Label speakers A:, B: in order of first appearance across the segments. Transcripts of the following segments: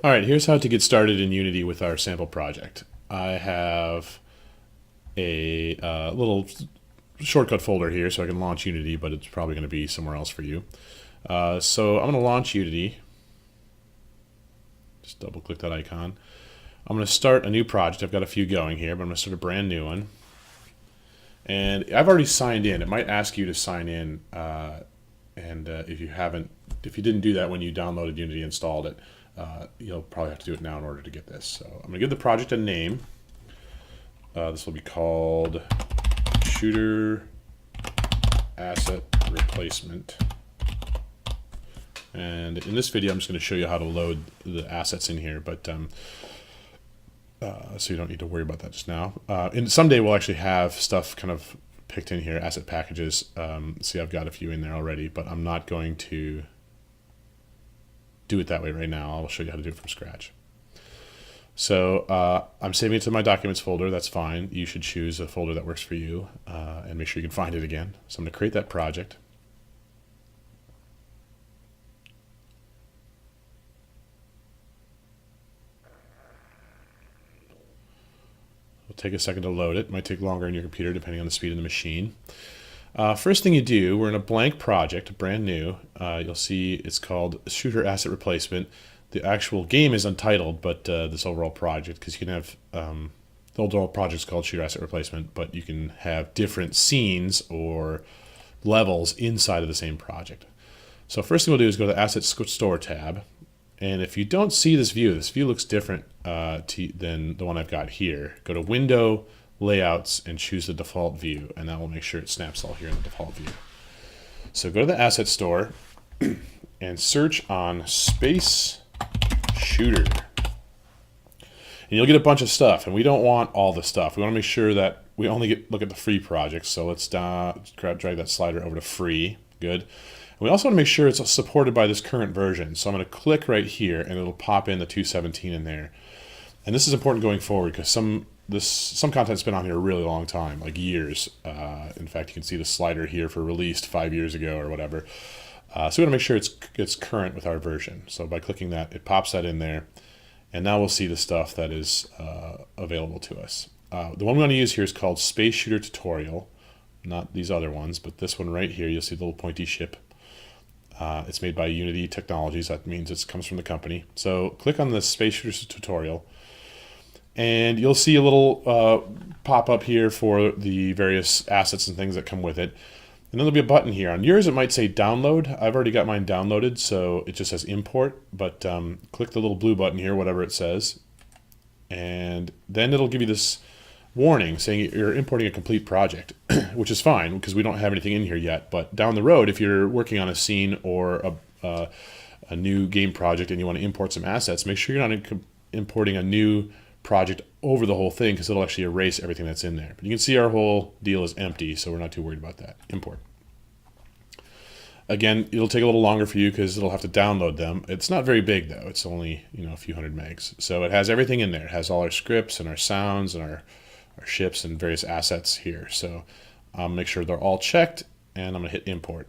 A: All right, here's how to get started in Unity with our sample project. I have a little shortcut folder here so I can launch Unity, but it's probably going to be somewhere else for you. So I'm going to launch Unity. Just double click that icon. I'm going to start a new project. I've got a few going here, but I'm going to start a brand new one. And I've already signed in. It might ask you to sign in, if you didn't do that when you downloaded Unity and installed it, you'll probably have to do it now in order to get this. So I'm going to give the project a name. This will be called Shooter Asset Replacement. And in this video, I'm just going to show you how to load the assets in here, but so you don't need to worry about that just now. And someday we'll actually have stuff kind of picked in here, asset packages. See, I've got a few in there already, but I'm not going to do it that way right now. I'll show you how to do it from scratch. So I'm saving it to my documents folder. That's fine. You should choose a folder that works for you and make sure you can find it again. So I'm going to create that project. It'll take a second to load it. It might take longer on your computer depending on the speed of the machine. First thing you do, we're in a blank project, brand new. You'll see it's called Shooter Asset Replacement. The actual game is untitled, but this overall project, because you can have the overall project is called Shooter Asset Replacement, but you can have different scenes or levels inside of the same project. So first thing we'll do is go to the Asset Store tab, and if you don't see this view looks different than the one I've got here. Go to Window, Layouts, and choose the default view, and that will make sure it snaps all here in the default view. So go to the Asset Store and search on Space Shooter. And you'll get a bunch of stuff, and we don't want all the stuff. We want to make sure that we only look at the free projects. So let's drag that slider over to free. Good. And we also want to make sure it's supported by this current version. So I'm going to click right here, and it'll pop in the 2.17 in there. And this is important going forward because some content's been on here a really long time, like years. In fact, you can see the slider here for released 5 years ago or whatever. So we want to make sure it's current with our version. So by clicking that, it pops that in there. And now we'll see the stuff that is available to us. The one we want to use here is called Space Shooter Tutorial. Not these other ones, but this one right here. You'll see the little pointy ship. It's made by Unity Technologies. That means it comes from the company. So click on the Space Shooter Tutorial. And you'll see a little pop-up here for the various assets and things that come with it. And then there'll be a button here. On yours, it might say download. I've already got mine downloaded, so it just says import. But click the little blue button here, whatever it says. And then it'll give you this warning saying you're importing a complete project, which is fine because we don't have anything in here yet. But down the road, if you're working on a scene or a new game project and you want to import some assets, make sure you're not importing a new project over the whole thing because it'll actually erase everything that's in there. But you can see our whole deal is empty, so we're not too worried about that. Import. Again, it'll take a little longer for you because it'll have to download them. It's not very big though. It's only a few hundred megs. So it has everything in there. It has all our scripts and our sounds and our ships and various assets here. So make sure they're all checked, and I'm going to hit import.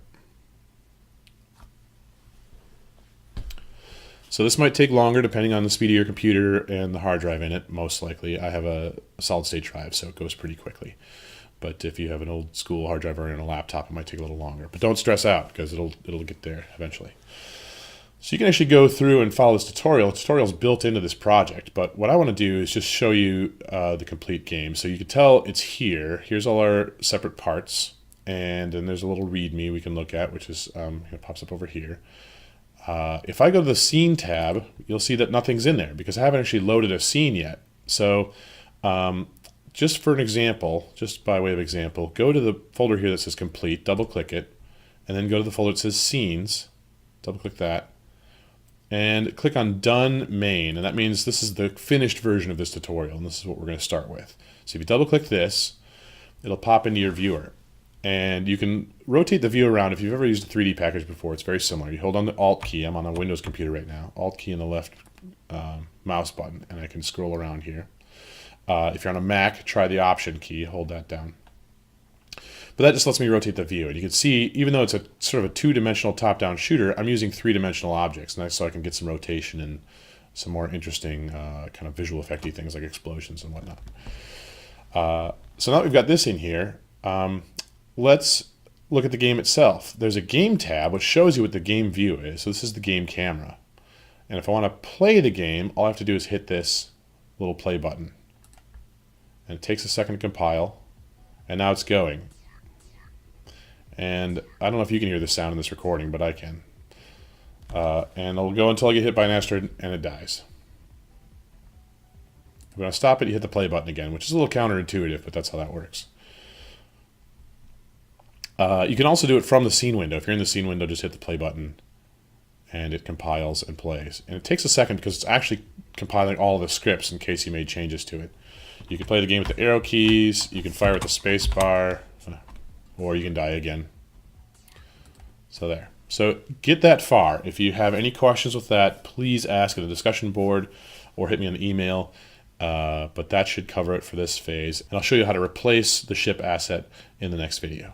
A: So this might take longer depending on the speed of your computer and the hard drive in it, most likely. I have a solid state drive, so it goes pretty quickly. But if you have an old school hard drive or in a laptop, it might take a little longer. But don't stress out because it'll get there eventually. So you can actually go through and follow this tutorial. The tutorial is built into this project, but what I want to do is just show you the complete game. So you can tell it's here. Here's all our separate parts, and then there's a little README we can look at, which is it pops up over here. If I go to the Scene tab, you'll see that nothing's in there because I haven't actually loaded a scene yet. So just for an example, just by way of example, go to the folder here that says Complete, double-click it, and then go to the folder that says Scenes, double-click that, and click on Done Main, and that means this is the finished version of this tutorial, and this is what we're going to start with. So if you double-click this, it'll pop into your viewer. And you can rotate the view around. If you've ever used a 3D package before, it's very similar. You hold on the Alt key. I'm on a Windows computer right now. Alt key and the left mouse button, and I can scroll around here. If you're on a Mac, try the Option key, hold that down. But that just lets me rotate the view. And you can see, even though it's a sort of a two-dimensional top-down shooter, I'm using three-dimensional objects, and so I can get some rotation and some more interesting kind of visual effecty things like explosions and whatnot. So now that we've got this in here, let's look at the game itself. There's a game tab which shows you what the game view is. So this is the game camera. And if I want to play the game, all I have to do is hit this little play button. And it takes a second to compile, and now it's going. And I don't know if you can hear the sound in this recording, but I can. And it'll go until I get hit by an asteroid and it dies. When I stop it, you hit the play button again, which is a little counterintuitive, but that's how that works. You can also do it from the scene window. If you're in the scene window, just hit the play button and it compiles and plays. And it takes a second because it's actually compiling all the scripts in case you made changes to it. You can play the game with the arrow keys, you can fire with the space bar, or you can die again. So there. So get that far. If you have any questions with that, please ask in the discussion board or hit me on the email. But that should cover it for this phase. And I'll show you how to replace the ship asset in the next video.